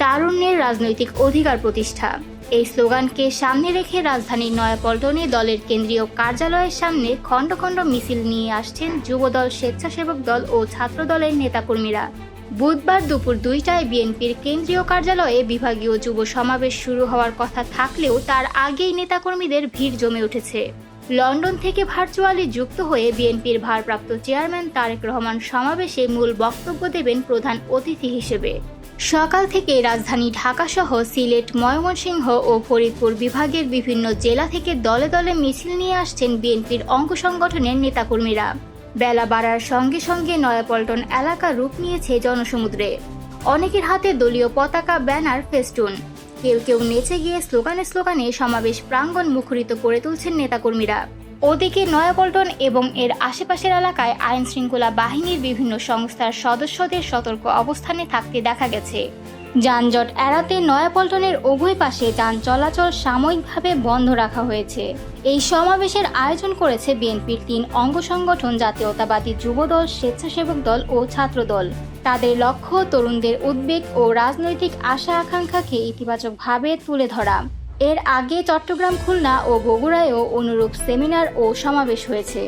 তারুণ্যের রাজনৈতিক অধিকার প্রতিষ্ঠা। এই স্লোগানকে সামনে রেখে রাজধানীর নয়াপল্টনে দলের কেন্দ্রীয় কার্যালয়ের সামনে খণ্ড খণ্ড মিছিল নিয়ে আসছেন যুবদল, স্বেচ্ছাসেবক দল ও ছাত্র দলের নেতাকর্মীরা। বুধবার দুপুর 2টায় বিএনপির কেন্দ্রীয় কার্যালয়ে বিভাগীয় যুব সমাবেশ শুরু হওয়ার কথা থাকলেও তার আগেই নেতাকর্মীদের ভিড় জমে উঠেছে। লন্ডন থেকে ভার্চুয়ালি যুক্ত হয়ে বিএনপির ভারপ্রাপ্ত চেয়ারম্যান তারেক রহমান সমাবেশে মূল বক্তব্য দেবেন প্রধান অতিথি হিসেবে। সকাল থেকে রাজধানী ঢাকাসহ সিলেট, ময়মনসিংহ ও ফরিদপুর বিভাগের বিভিন্ন জেলা থেকে দলে দলে মিছিল নিয়ে আসছেন বিএনপির অঙ্গ সংগঠনের নেতাকর্মীরা। বেলা বাড়ার সঙ্গে সঙ্গে নয়াপল্টন এলাকা রূপ নিয়েছে জনসমুদ্রে। অনেকের হাতে দলীয় পতাকা, ব্যানার, ফেস্টুন। কেউ কেউ নেচে গিয়ে স্লোগানে স্লোগানে সমাবেশ প্রাঙ্গণ মুখরিত করে তুলছেন নেতাকর্মীরা। ওদিকে নয়াপল্টন এবং এর আশেপাশের এলাকায় আইন শৃঙ্খলা বাহিনীর বিভিন্ন সংস্থার সদস্যদের সতর্ক অবস্থানে থাকতে দেখা গেছে। যানজট এড়াতে নয়াপল্টনের উভয় পাশে যান চলাচল সাময়িকভাবে বন্ধ রাখা হয়েছে। এই সমাবেশের আয়োজন করেছে বিএনপির 3 অঙ্গ সংগঠন, জাতীয়তাবাদী যুবদল, স্বেচ্ছাসেবক দল ও ছাত্রদল। তাদের লক্ষ্য তরুণদের উদ্বেগ ও রাজনৈতিক আশা আকাঙ্ক্ষাকে ইতিবাচকভাবে তুলে ধরা। এর আগে চট্টগ্রাম, খুলনা ও বগুড়ায়ও অনুরূপ সেমিনার ও সমাবেশ হয়েছে।